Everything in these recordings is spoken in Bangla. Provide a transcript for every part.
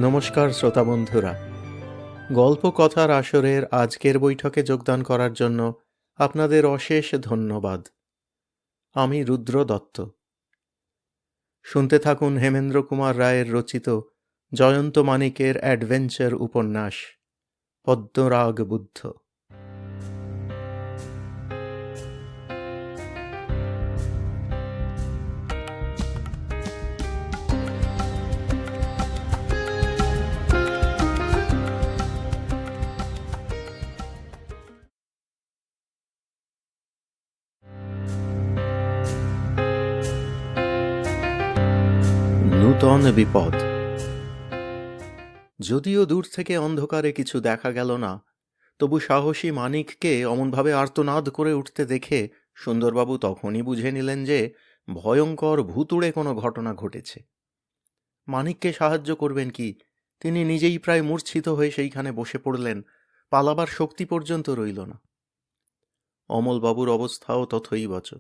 নমস্কার শ্রোতা বন্ধুরা, গল্প কথার আসরের আজকের বৈঠকে যোগদান করার জন্য আপনাদের অশেষ ধন্যবাদ। আমি রুদ্র দত্ত। শুনতে থাকুন হেমেন্দ্র কুমার রায়ের রচিত জয়ন্ত মানিকের অ্যাডভেঞ্চার উপন্যাস পদ্মরাগ বুদ্ধ। নূতন বিপদ। যদিও দূর থেকে অন্ধকারে কিছু দেখা গেল না, তবু সাহসী মানিককে অমনভাবে আর্তনাদ করে উঠতে দেখে সুন্দরবাবু তখনই বুঝে নিলেন যে ভয়ঙ্কর ভুতুড়ে কোনো ঘটনা ঘটেছে। মানিককে সাহায্য করবেন কি, তিনি নিজেই প্রায় মূর্ছিত হয়ে সেইখানে বসে পড়লেন, পালাবার শক্তি পর্যন্ত রইল না। অমলবাবুর অবস্থাও তথৈবচ।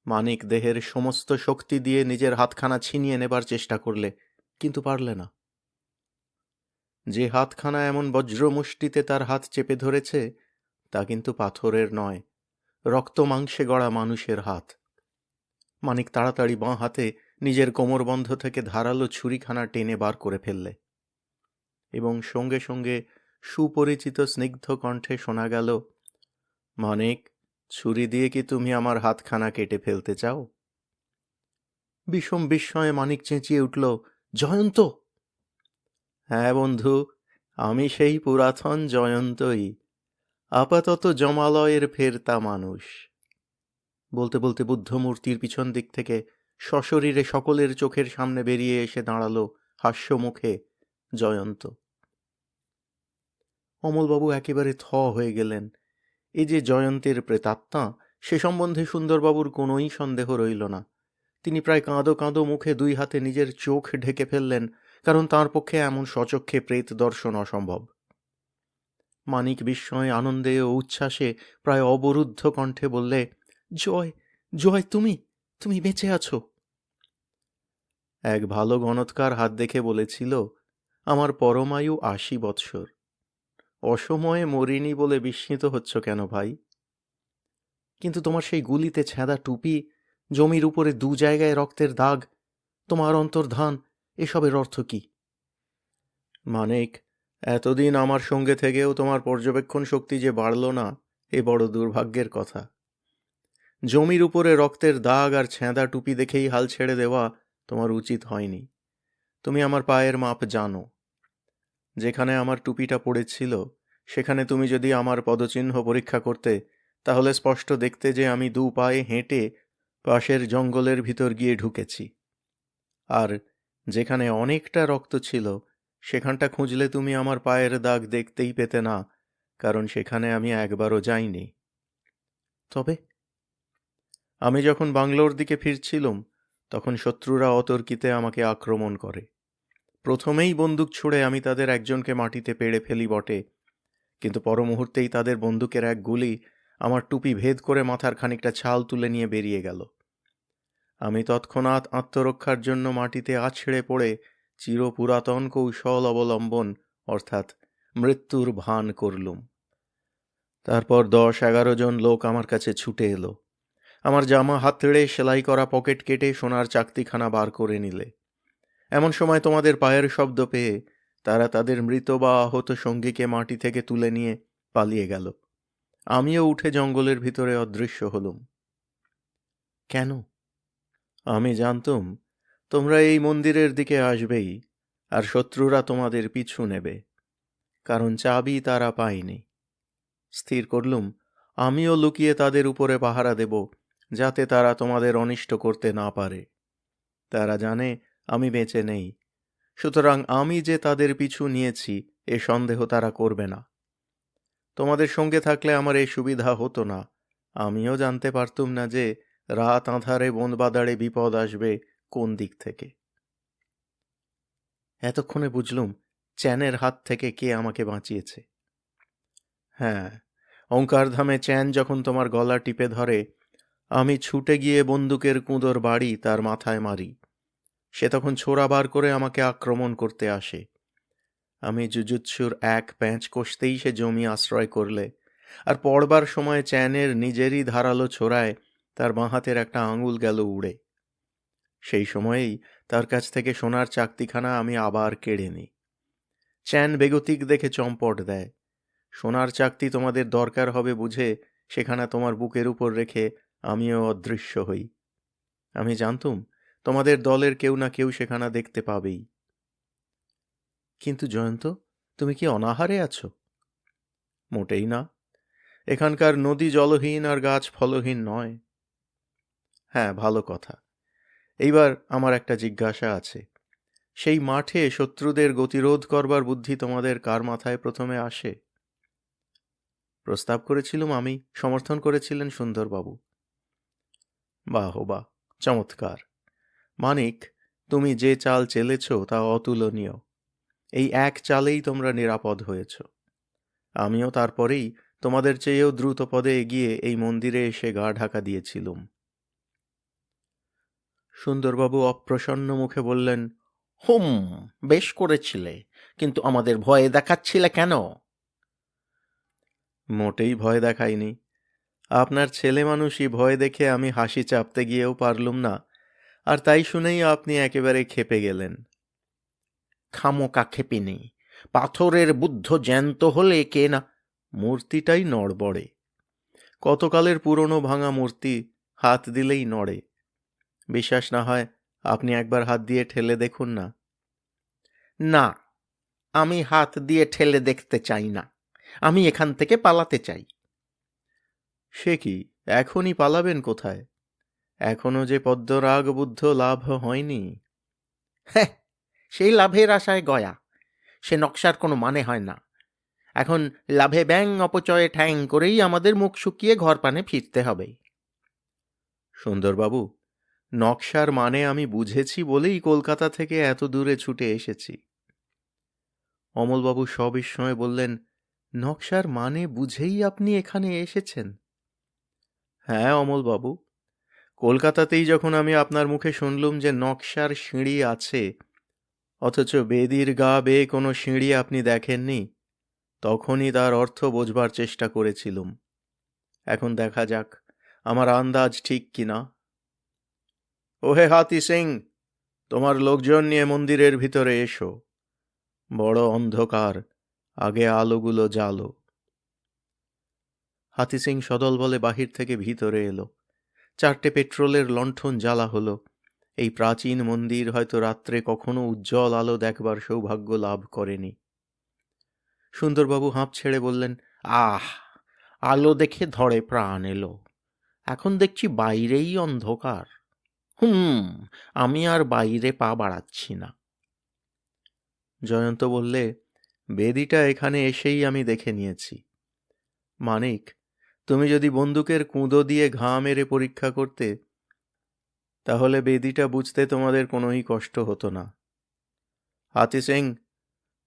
মানিক দেহের সমস্ত শক্তি দিয়ে নিজের হাতখানা ছিনিয়ে নেবার চেষ্টা করলে, কিন্তু পারলে না। যে হাতখানা এমন বজ্রমুষ্টিতে তার হাত চেপে ধরেছে, তা কিন্তু পাথরের নয়, রক্ত মাংসে গড়া মানুষের হাত। মানিক তাড়াতাড়ি বাঁ হাতে নিজের কোমরবন্ধ থেকে ধারালো ছুরিখানা টেনে বার করে ফেললে, এবং সঙ্গে সঙ্গে সুপরিচিত স্নিগ্ধ কণ্ঠে শোনা গেল, মানিক, ছুরি দিয়ে কি তুমি আমার হাতখানা কেটে ফেলতে চাও? বিষম বিস্ময়ে মানিক চেঁচিয়ে উঠল, জয়ন্ত! হ্যাঁ বন্ধু, আমি সেই পুরাতন জয়ন্তই, আপাতত জমালয়ের ফেরতা মানুষ। বলতে বলতে বুদ্ধমূর্তির পিছন দিক থেকে সশরীরে সকলের চোখের সামনে বেরিয়ে এসে দাঁড়ালো হাস্যমুখে জয়ন্ত। অমলবাবু একেবারে থ হয়ে গেলেন। এই যে জয়ন্তের প্রেতাত্মা, সে সম্বন্ধে সুন্দরবাবুর কোনোই সন্দেহ রইল না। তিনি প্রায় কাঁদো কাঁদো মুখে দুই হাতে নিজের চোখ ঢেকে ফেললেন, কারণ তাঁর পক্ষে এমন সচক্ষে প্রেত দর্শন অসম্ভব। মানিক বিস্ময়ে, আনন্দে ও উচ্ছ্বাসে প্রায় অবরুদ্ধ কণ্ঠে বললে, জয়, জয়, তুমি তুমি বেঁচে আছো। এক ভালো গণৎকার হাত দেখে বলেছিল, আমার পরমায়ু ৮০ বৎসর। অসময়ে মরিনি বলে বিস্মিত হচ্ছ কেন ভাই? কিন্তু তোমার সেই গুলিতে ছেঁদা টুপি, জমির উপরে ২ জায়গায় রক্তের দাগ, তোমার অন্তর্ধান, এসবের অর্থ কি? মানিক, এতদিন আমার সঙ্গে থেকেও তোমার পর্যবেক্ষণ শক্তি যে বাড়ল না, এ বড় দুর্ভাগ্যের কথা। জমির উপরে রক্তের দাগ আর ছেঁদা টুপি দেখেই হাল ছেড়ে দেওয়া তোমার উচিত হয়নি। তুমি আমার পায়ের মাপ জানো। যেখানে আমার টুপিটা পড়েছিল, সেখানে তুমি যদি আমার পদচিহ্ন পরীক্ষা করতে, তাহলে স্পষ্ট দেখতে যে আমি ২ পায়ে হেঁটে পাশের জঙ্গলের ভিতর গিয়ে ঢুকেছি। আর যেখানে অনেকটা রক্ত ছিল, সেখানটা খুঁজলে তুমি আমার পায়ের দাগ দেখতেই পেতে না, কারণ সেখানে আমি একবারও যাইনি। তবে আমি যখন বাংলোর দিকে ফিরছিলুম, তখন শত্রুরা অতর্কিতে আমাকে আক্রমণ করে। প্রথমেই বন্দুক ছুঁড়ে আমি তাদের একজনকে মাটিতে পেড়ে ফেলি বটে, কিন্তু পরমুহূর্তেই তাদের বন্দুকের এক গুলি আমার টুপি ভেদ করে মাথার খানিকটা ছাল তুলে নিয়ে বেরিয়ে গেল। আমি তৎক্ষণাৎ আত্মরক্ষার জন্য মাটিতে আছড়ে পড়ে চিরপুরাতন কৌশল অবলম্বন, অর্থাৎ মৃত্যুর ভান করলুম। তারপর ১০-১১ জন লোক আমার কাছে ছুটে এলো। আমার জামা হাতড়ে সেলাই করা পকেট কেটে সোনার চাকতিখানা বার করে নিলে। এমন সময় তোমাদের পায়ের শব্দ পেয়ে তারা তাদের মৃত বা আহত সঙ্গীকে মাটি থেকে তুলে নিয়ে পালিয়ে গেল। আমিও উঠে জঙ্গলের ভিতরে অদৃশ্য হলুম। কেন? আমি জানতুম তোমরা এই মন্দিরের দিকে আসবেই, আর শত্রুরা তোমাদের পিছু নেবে, কারণ চাবি তারা পায়নি। স্থির করলুম আমিও লুকিয়ে তাদের উপরে পাহারা দেব, যাতে তারা তোমাদের অনিষ্ট করতে না পারে। তারা জানে আমি বেঁচে নেই, সুতরাং আমি যে তাদের পিছু নিয়েছি এ সন্দেহ তারা করবে না। তোমাদের সঙ্গে থাকলে আমার এই সুবিধা হতো না। আমিও জানতে পারতুম না যে রাত আঁধারে বনবাদারে বিপদ আসবে কোন দিক থেকে। এতক্ষণে বুঝলুম চ্যানের হাত থেকে কে আমাকে বাঁচিয়েছে। হ্যাঁ, ওঙ্কারধামে চ্যান যখন তোমার গলা টিপে ধরে, আমি ছুটে গিয়ে বন্দুকের কুঁদোর বাড়ি তার মাথায় মারি। সে তখন ছোরা বার করে আমাকে আক্রমণ করতে আসে। আমি জুজুৎসুর এক প্যাঁচ কষতেই সে জমি আশ্রয় করলে, আর পড়বার সময় চ্যানের নিজেরই ধারালো ছোড়ায় তার বাঁ হাতের একটা আঙুল গেল উড়ে। সেই সময়েই তার কাছ থেকে সোনার চাকতিখানা আমি আবার কেড়ে নিই। চ্যান বেগতিক দেখে চম্পট দেয়। সোনার চাকতি তোমাদের দরকার হবে বুঝে সেখানা তোমার বুকের উপর রেখে আমিও অদৃশ্য হই। আমি জানতুম তোমাদের দলের কেউ না কেউ সেখানা দেখতে পাবেই। কিন্তু জয়ন্ত, তুমি কি অনাহারে আছো? মোটেই না। এখানকার নদী জলহীন আর গাছ ফলহীন নয়। হ্যাঁ, ভালো কথা। এইবার আমার একটা জিজ্ঞাসা আছে। সেই মাঠে শত্রুদের গতিরোধ করবার বুদ্ধি তোমাদের কার মাথায় প্রথমে আসে? প্রস্তাব করেছিলুম আমি, সমর্থন করেছিলেন সুন্দরবাবু। বাহ বাহ, চমৎকার। মানিক, তুমি যে চাল চেলেছ তা অতুলনীয়। এই এক চালেই তোমরা নিরাপদ হয়েছ। আমিও তারপরেই তোমাদের চেয়েও দ্রুত পদে এগিয়ে এই মন্দিরে এসে গা ঢাকা দিয়েছিলুম। সুন্দরবাবু অপ্রসন্ন মুখে বললেন, হুম, বেশ করেছিলে, কিন্তু আমাদের ভয়ে দেখাচ্ছিলে কেন? মোটেই ভয় দেখাইনি। আপনার ছেলে মানুষই ভয় দেখে আমি হাসি চাপতে গিয়েও পারলুম না, আর তাই শুনেই আপনি একেবারে ক্ষেপে গেলেন। খামোকা খেপিনি। পাথরের বুদ্ধ জ্যান্ত হলে কে না। মূর্তিটাই নড়বড়ে। কতকালের পুরনো ভাঙা মূর্তি, হাত দিলেই নড়ে। বিশ্বাস না হয় আপনি একবার হাত দিয়ে ঠেলে দেখুন না। না, আমি হাত দিয়ে ঠেলে দেখতে চাই না। আমি এখান থেকে পালাতে চাই। সে কি, এখনই পালাবেন কোথায়? এখনো যে পদ্মরাগ বুদ্ধ লাভ হয়নি। হ্যাঁ, সেই লাভের আশায় গয়া। সে নকশার কোনো মানে হয় না। এখন লাভে ব্যাং অপচয়ে ঠ্যাং করেই আমাদের মুখ শুকিয়ে ঘর পানে ফিরতে হবে। সুন্দরবাবু, নকশার মানে আমি বুঝেছি বলেই কলকাতা থেকে এত দূরে ছুটে এসেছি। অমলবাবু সবিস্ময়ে বললেন, নকশার মানে বুঝেই আপনি এখানে এসেছেন? হ্যাঁ অমলবাবু, কলকাতাতেই যখন আমি আপনার মুখে শুনলুম যে নকশার সিঁড়ি আছে, অথচ বেদির গা বেয়ে কোনো সিঁড়ি আপনি দেখেননি, তখনই তার অর্থ বোঝবার চেষ্টা করেছিলুম। এখন দেখা যাক আমার আন্দাজ ঠিক কিনা। ওহে হাতি সিং, তোমার লোকজন নিয়ে মন্দিরের ভিতরে এসো। বড় অন্ধকার, আগে আলোগুলো জ্বালো। হাতি সিং সদল বলে বাহির থেকে ভিতরে এলো। 4টে পেট্রোলের লণ্ঠন জ্বালা হলো। এই প্রাচীন মন্দির হয়তো রাত্রে কখনো উজ্জ্বল আলো দেখবার সৌভাগ্য লাভ করেনি। সুন্দরবাবু হাঁপ ছেড়ে বললেন, আহ, আলো দেখে ধরে প্রাণ এলো। এখন দেখছি বাইরেই অন্ধকার। আমি আর বাইরে পা বাড়াচ্ছি না। জয়ন্ত বললে, বেদিটা এখানে এসেই আমি দেখে নিয়েছি। মানিক, তুমি যদি বন্দুকের কুঁদো দিয়ে ঘা মেরে পরীক্ষা করতে, তাহলে বেদিটা বুঝতে তোমাদের কোনোই কষ্ট হতো না। হাতি সিং,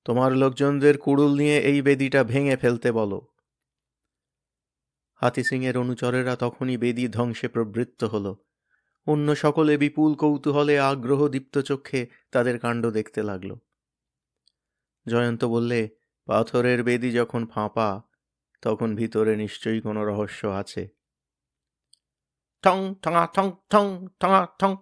তোমার লোকজনদের কুড়ুল নিয়ে এই বেদিটা ভেঙে ফেলতে বলো। হাতি সিংয়ের অনুচরেরা তখনই বেদি ধ্বংসে প্রবৃত্ত হল। অন্য সকলে বিপুল কৌতূহলে আগ্রহদীপ্ত চক্ষে তাদের কাণ্ড দেখতে লাগল। জয়ন্ত বললে, পাথরের বেদি যখন ফাঁপা, তখন ভিতরে নিশ্চয়ই কোনো রহস্য আছে। ঠং ঠঙা ঠং ঠং ঠঙা ঠং।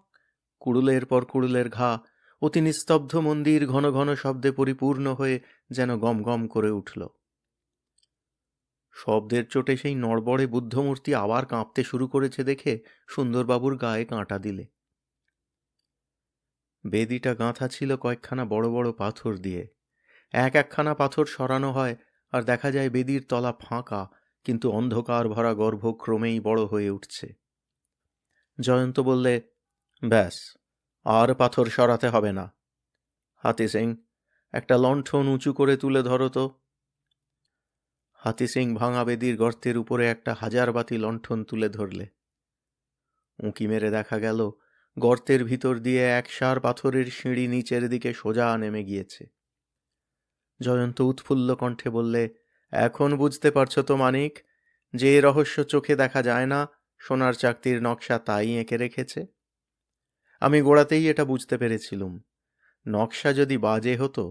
কুড়ুলের পর কুড়ুলের ঘা, অতি নিস্তব্ধ মন্দির ঘন ঘন শব্দে পরিপূর্ণ হয়ে যেন গম গম করে উঠল। শব্দের চোটে সেই নড়বড়ে বুদ্ধমূর্তি আবার কাঁপতে শুরু করেছে দেখে সুন্দরবাবুর গায়ে কাঁটা দিলে। বেদিটা গাঁথা ছিল কয়েকখানা বড় বড় পাথর দিয়ে। একখানা পাথর সরানো হয় আর দেখা যায় বেদির তলা ফাঁকা, কিন্তু অন্ধকার ভরা গর্ভ ক্রমেই বড় হয়ে উঠছে। জয়ন্ত বললে, ব্যাস, আর পাথর সরাতে হবে না। হাতি সিং, একটা লণ্ঠন উঁচু করে তুলে ধরো তো। হাতি সিং ভাঙা বেদির গর্তের উপরে একটা হাজারবাতি লণ্ঠন তুলে ধরলে। উঁকি মেরে দেখা গেল গর্তের ভিতর দিয়ে একসার পাথরের সিঁড়ি নিচের দিকে সোজা নেমে গিয়েছে। জয়ন্ত উৎফুল্ল কণ্ঠে বললে, এখন বুঝতে পারছো তো মানিক, যে রহস্য চোখে দেখা যায় না, সোনার চাকতির নকশা তাই এঁকে রেখেছে। আমি গোড়াতেই এটা বুঝতে পেরেছিলুম, নকশা যদি বাজে হতো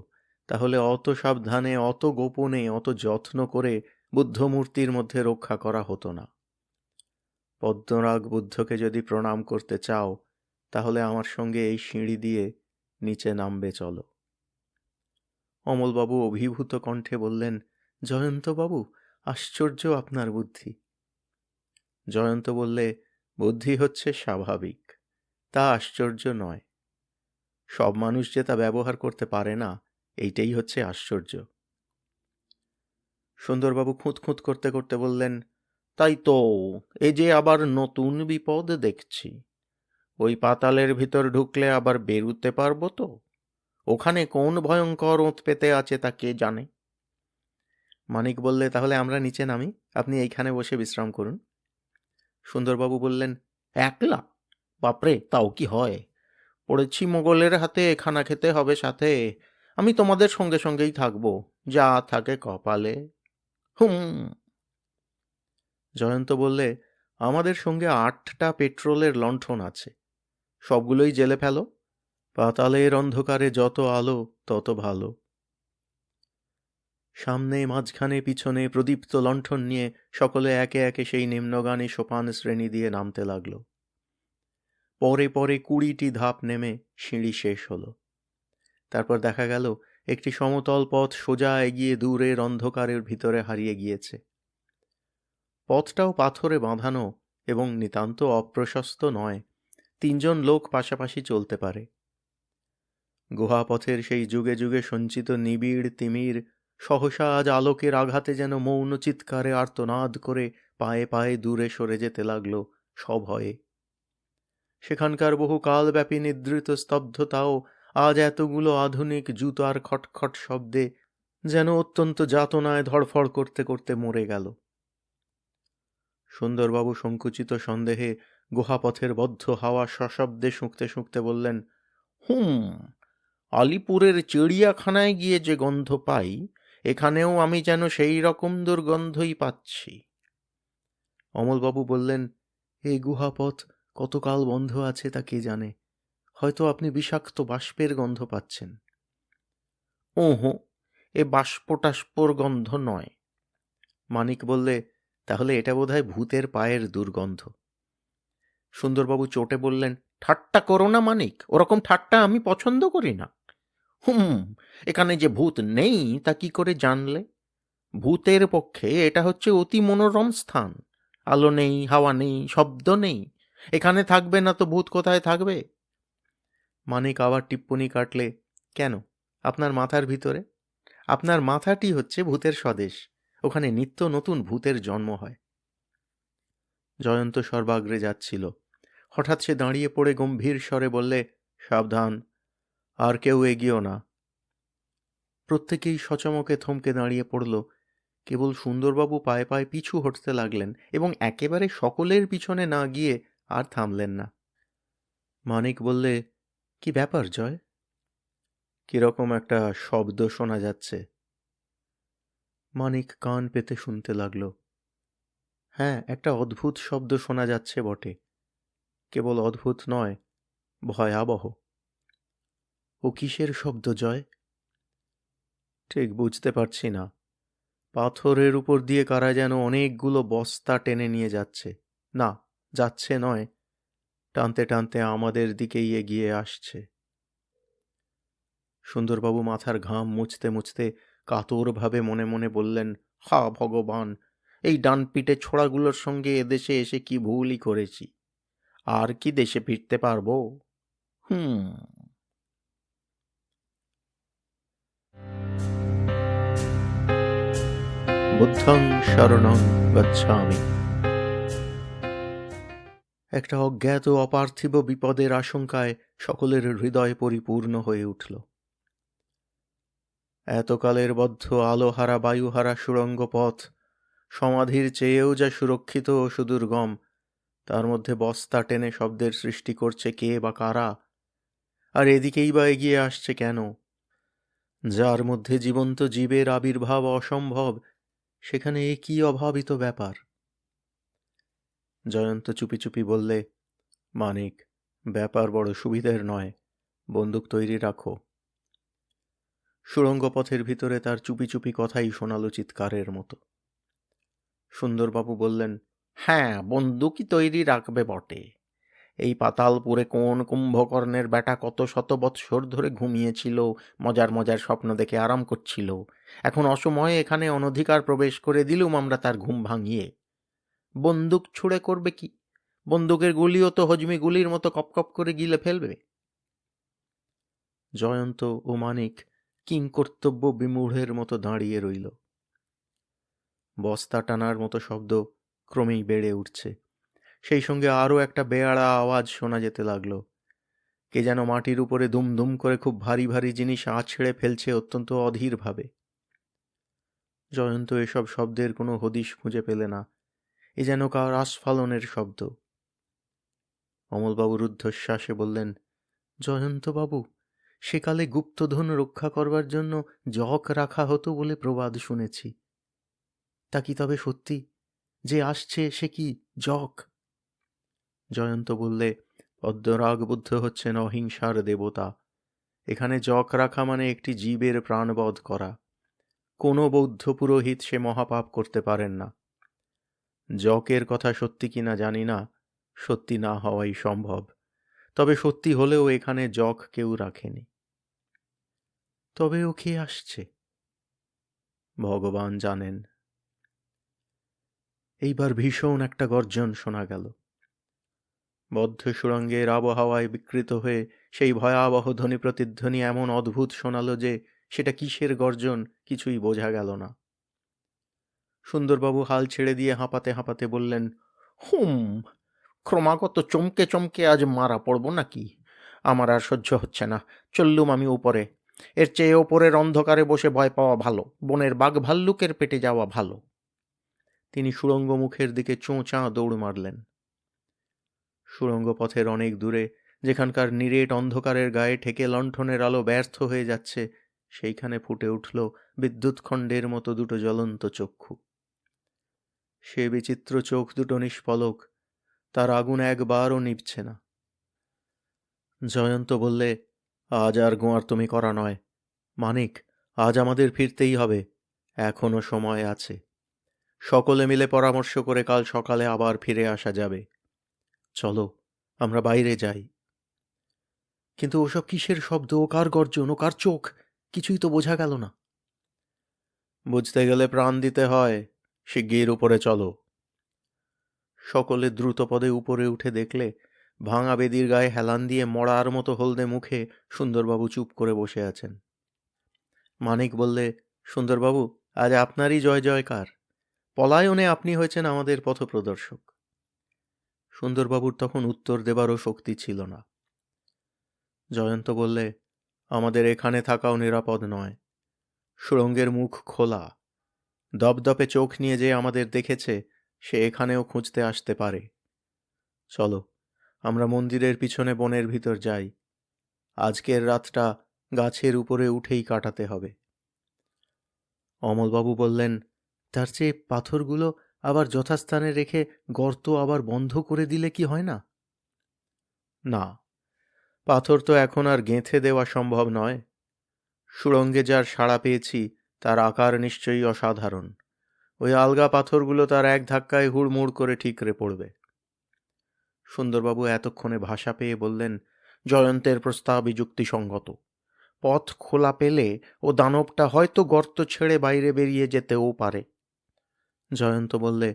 তাহলে অত সাবধানে, অত গোপনে, অত যত্ন করে বুদ্ধমূর্তির মধ্যে রক্ষা করা হতো না। পদ্মরাগ বুদ্ধকে যদি প্রণাম করতে চাও তাহলে আমার সঙ্গে এই সিঁড়ি দিয়ে নিচে নামবে চলো। অমলবাবু অভিভূত কণ্ঠে বললেন, জয়ন্তবাবু, আশ্চর্য আপনার বুদ্ধি। জয়ন্ত বললে, বুদ্ধি হচ্ছে স্বাভাবিক, তা আশ্চর্য নয়। সব মানুষ যে তা ব্যবহার করতে পারে না, এইটাই হচ্ছে আশ্চর্য। সুন্দরবাবু খুঁতখুঁত করতে করতে বললেন, তাই তো, এ যে আবার নতুন বিপদ দেখছি। ওই পাতালের ভিতর ঢুকলে আবার বেরুতে পারবো তো? ওখানে কোন ভয়ঙ্কর ওঁত পেতে আছে তা কে জানে। মানিক বললে, তাহলে আমরা নিচে নামি, আপনি এইখানে বসে বিশ্রাম করুন। সুন্দরবাবু বললেন, একলা? বাপরে, তাও কি হয়? পড়েছি মোগলের হাতে, খানা খেতে হবে সাথে। আমি তোমাদের সঙ্গে সঙ্গেই থাকবো, যা থাকে কপালে। হুম। জয়ন্ত বললে, আমাদের সঙ্গে 8টা পেট্রোলের লণ্ঠন আছে, সবগুলোই জেলে ফেলো। পাতালের অন্ধকারে যত আলো তত ভালো। সামনে, মাঝখানে, পিছনে প্রদীপ্ত লণ্ঠন নিয়ে সকলে একে একে সেই নিম্নগামী সোপান শ্রেণী দিয়ে নামতে লাগল। পরে পরে 20টি ধাপ নেমে সিঁড়ি শেষ হলো। তারপর দেখা গেল একটি সমতল পথ সোজা এগিয়ে দূরের অন্ধকারের ভিতরে হারিয়ে গিয়েছে। পথটাও পাথরে বাঁধানো এবং নিতান্ত অপ্রশস্ত নয়, 3জন লোক পাশাপাশি চলতে পারে। গুহাপথের সেই যুগে যুগে সঞ্চিত নিবিড় তিমির সহসা আজ আলোকের আঘাতে যেন মৌন চিৎকারে আর্তনাদ করে পায়ে পায়ে দূরে সরে যেতে লাগল সভয়ে। সেখানকার বহু কালব্যাপী নিদ্রিত স্তব্ধতাও আজ এতগুলো আধুনিক জুতার খটখট শব্দে যেন অত্যন্ত যাতনায় ধড়ফড় করতে করতে মরে গেল। সুন্দরবাবু সংকুচিত সন্দেহে গুহাপথের বদ্ধ হাওয়া সশব্দে শুঁকতে শুঁকতে বললেন, আলিপুরের চিড়িয়াখানায় গিয়ে যে গন্ধ পাই, এখানেও আমি যেন সেই রকম দুর্গন্ধই পাচ্ছি। অমলবাবু বললেন, এই গুহাপথ কতকাল বন্ধ আছে তা কে জানে, হয়তো আপনি বিষাক্ত বাষ্পের গন্ধ পাচ্ছেন। ওহো, এ বাষ্পটাস্পর গন্ধ নয়। মানিক বললে, তাহলে এটা বোধহয় ভূতের পায়ের দুর্গন্ধ। সুন্দরবাবু চটে বললেন, ঠাট্টা করো না মানিক, ওরকম ঠাট্টা আমি পছন্দ করি না। এখানে যে ভূত নেই তা কি করে জানলে? ভূতের পক্ষে এটা হচ্ছে অতি মনোরম স্থান। আলো নেই, হাওয়া নেই, শব্দ নেই, এখানে থাকবে না তো ভূত কোথায় থাকবে? মানিক আবার টিপ্পনি কাটলে, কেন, আপনার মাথার ভিতরে? আপনার মাথাটি হচ্ছে ভূতের স্বদেশ, ওখানে নিত্য নতুন ভূতের জন্ম হয়। জয়ন্ত সর্বাগ্রে যাচ্ছিল, হঠাৎ সে দাঁড়িয়ে পড়ে গম্ভীর স্বরে বললে, সাবধান, আর কেউ এগিয়েও না। প্রত্যেকেই সচমকে থমকে দাঁড়িয়ে পড়ল। কেবল সুন্দরবাবু পায়ে পায়ে পিছু হটতে লাগলেন এবং একেবারে সকলের পিছনে না গিয়ে আর থামলেন না। মানিক বললে, কি ব্যাপার জয়? কিরকম একটা শব্দ শোনা যাচ্ছে। মানিক কান পেতে শুনতে লাগল। হ্যাঁ, একটা অদ্ভুত শব্দ শোনা যাচ্ছে বটে, কেবল অদ্ভুত নয়, ভয়াবহ। ও কিসের শব্দ জয়? ঠিক বুঝতে পারছি না। পাথরের উপর দিয়ে কারা যেন অনেকগুলো বস্তা টেনে নিয়ে যাচ্ছে। না, যাচ্ছে নয়, টানতে টানতে আমাদের দিকেই এগিয়ে আসছে। সুন্দরবাবু মাথার ঘাম মুছতে মুছতে কাতরভাবে মনে মনে বললেন, হা ভগবান, এই ডানপিটে ছোড়াগুলোর সঙ্গে এদেশে এসে কি ভুলই করেছি। আর কি দেশে ফিরতে পারবো? বুদ্ধং শরণং গচ্ছামি। একটা অজ্ঞাত অপার্থিব বিপদের আশঙ্কায় সকলের হৃদয় পরিপূর্ণ হয়ে উঠল। এতকালের বদ্ধ আলোহারা বায়ুহারা সুড়ঙ্গ পথ সমাধির চেয়েও যা সুরক্ষিত ও সুদুর্গম, তার মধ্যে বস্তা টেনে শব্দের সৃষ্টি করছে কে বা কারা? আর এদিকেই বা এগিয়ে আসছে কেন? যার মধ্যে জীবন্ত জীবের আবির্ভাব অসম্ভব, সেখানে এ কি অভাবিত ব্যাপার? জয়ন্ত চুপি চুপি বললে, মানিক, ব্যাপার বড় সুবিধের নয়, বন্দুক তৈরি রাখো। সুড়ঙ্গ পথের ভিতরে তার চুপি চুপি কথাই শোনালো চিৎকারের মতো। সুন্দরবাবু বললেন, হ্যাঁ, বন্দুকই তৈরি রাখবে বটে। এই পাতালপুরে কোন কুম্ভকর্ণের বেটা কত শত বৎসর ধরে ঘুমিয়েছিল, মজার মজার স্বপ্ন দেখে আরাম করছিল। এখন অসময়ে এখানে অনধিকার প্রবেশ করে দিলুম আমরা তার ঘুম ভাঙিয়ে। বন্দুক ছুঁড়ে করবে কি? বন্দুকের গুলিও তো হজমি গুলির মতো কপকপ করে গিলে ফেলবে। জয়ন্ত ও মানিক কিংকর্তব্য বিমূঢ়ের মতো দাঁড়িয়ে রইল। বস্তা টানার মতো শব্দ ক্রমেই বেড়ে উঠছে, সেই সঙ্গে আরও একটা বেয়াড়া আওয়াজ শোনা যেতে লাগলো। কে যেন মাটির উপরে দুম দুম করে খুব ভারী ভারী জিনিস আছড়ে ফেলছে অত্যন্ত অধীরভাবে। জয়ন্ত এসব শব্দের কোনো হদিশ খুঁজে পেলে না। এ যেন কার আস্ফালনের শব্দ। অমলবাবু রুদ্ধশ্বাসে বললেন, জয়ন্তবাবু, সেকালে গুপ্তধন রক্ষা করবার জন্য জক রাখা হতো বলে প্রবাদ শুনেছি। তা কি তবে সত্যি? যে আসছে সে কি জক? জয়ন্ত বললে, পদ্মরাগবুদ্ধ হচ্ছেন অহিংসার দেবতা। এখানে জক রাখা মানে একটি জীবের প্রাণবধ করা। কোনো বৌদ্ধ পুরোহিত সে মহাপাপ করতে পারেন না। জকের কথা সত্যি কিনা জানি না, সত্যি না হওয়াই সম্ভব। তবে সত্যি হলেও এখানে জক কেউ রাখেনি। তবে ও কে আসছে? ভগবান জানেন। এইবার ভীষণ একটা গর্জন শোনা গেল। বদ্ধ সুড়ঙ্গের আবহাওয়ায় বিকৃত হয়ে সেই ভয়াবহ ধ্বনি প্রতিধ্বনি এমন অদ্ভুত শোনালো যে সেটা কিসের গর্জন কিছুই বোঝা গেল না। সুন্দরবাবু হাল ছেড়ে দিয়ে হাঁপাতে হাঁপাতে বললেন, হুম, ক্রমাগত চমকে চমকে আজ মারা পড়ব নাকি? আমার আর সহ্য হচ্ছে না। চললুম আমি উপরে। এর চেয়ে ওপরের অন্ধকারে বসে ভয় পাওয়া ভালো, বনের বাঘ ভাল্লুকের পেটে যাওয়া ভালো। তিনি সুড়ঙ্গ মুখের দিকে চোঁচা দৌড় মারলেন। সুড়ঙ্গ পথের অনেক দূরে, যেখানকার নিরেট অন্ধকারের গায়ে ঠেকে লণ্ঠনের আলো ব্যর্থ হয়ে যাচ্ছে, সেইখানে ফুটে উঠল বিদ্যুৎখণ্ডের মতো দুটো জ্বলন্ত চক্ষু। সে বিচিত্র চোখ দুটো নিষ্পলক, তার আগুন একবারও নিভছে না। জয়ন্ত বললে, আজ আর গোয়ার তুমি করা নয়। মানিক, আজ আমাদের ফিরতেই হবে, এখনো সময় আছে। সকলে মিলে পরামর্শ করে কাল সকালে আবার ফিরে আসা যাবে। চলো, আমরা বাইরে যাই। কিন্তু ওসব কিসের শব্দ, ও কার গর্জন, ও কার চোখ, কিছুই তো বোঝা গেল না। বুঝতে গেলে প্রাণ দিতে হয়, শিগগির উপরে চলো। সকলে দ্রুতপদে উপরে উঠে দেখলে ভাঙা বেদির গায়ে হেলান দিয়ে মড়ার মতো হলদে মুখে সুন্দরবাবু চুপ করে বসে আছেন। মানিক বললে, সুন্দরবাবু, আজ আপনারই জয় জয়কার। পলায়নে আপনি হয়েছেন আমাদের পথপ্রদর্শক। সুন্দরবাবুর তখন উত্তর দেবারও শক্তি ছিল না। জয়ন্ত বললে, আমাদের এখানে থাকাও নিরাপদ নয়। সুড়ঙ্গের মুখ খোলা, দপদপে চোখ নিয়ে যে আমাদের দেখেছে সে এখানেও খুঁজতে আসতে পারে। চলো, আমরা মন্দিরের পিছনে বনের ভিতর যাই। আজকের রাতটা গাছের উপরে উঠেই কাটাতে হবে। অমলবাবু বললেন, তার চেয়ে পাথরগুলো আবার যথাস্থানে রেখে গর্ত আবার বন্ধ করে দিলে কি হয় না? না, পাথর তো এখন আর গেঁথে দেওয়া সম্ভব নয়। সুড়ঙ্গে যার সাড়া পেয়েছি তার আকার নিশ্চয়ই অসাধারণ। ওই আলগা পাথরগুলো তার এক ধাক্কায় হুড়মুড় করে ঠিকরে পড়বে। সুন্দরবাবু এতক্ষণে ভাষা পেয়ে বললেন, জয়ন্তের প্রস্তাবই যুক্তিসঙ্গত। পথ খোলা পেলে ও দানবটা হয়তো গর্ত ছেড়ে বাইরে বেরিয়ে যেতেও পারে। জয়ন্ত বললে,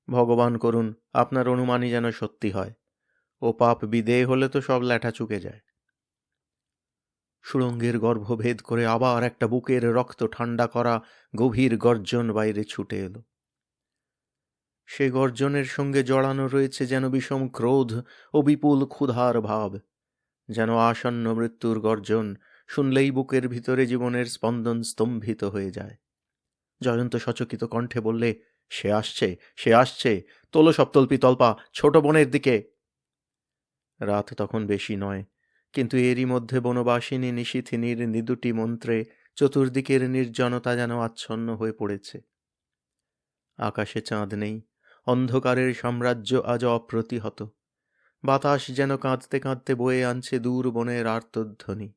ভগবান করুন আপনার অনুমানই যেন সত্যি হয়। ও পাপ বিদেয় হলে তো সব ল্যাঠা চুকে যায়। সুড়ঙ্গের গর্ভভেদ করে আবার একটা বুকের রক্ত ঠান্ডা করা গভীর গর্জন বাইরে ছুটে এলো। সে গর্জনের সঙ্গে জড়ানো রয়েছে যেন বিষম ক্রোধ ও বিপুল ক্ষুধার ভাব, যেন আসন্ন মৃত্যুর গর্জন। শুনলেই বুকের ভিতরে জীবনের স্পন্দন স্তম্ভিত হয়ে যায়। জয়ন্ত সচকিত কণ্ঠে বললে, সে আসছে, সে আসছে, তোলো সব তল্পি তল্পা, ছোট বোনের দিকে। রাত তখন বেশি নয়, কিন্তু এরই মধ্যে বনবাসিনী নিশিথিনীর নিদুটি মন্ত্রে চতুর্দিকের নির্জনতা যেন আচ্ছন্ন হয়ে পড়েছে। আকাশে চাঁদ নেই, অন্ধকারের সাম্রাজ্য আজ অপ্রতিহত। বাতাস যেন কাঁদতে কাঁদতে বয়ে আনছে দূর বনের আর্তধ্বনি।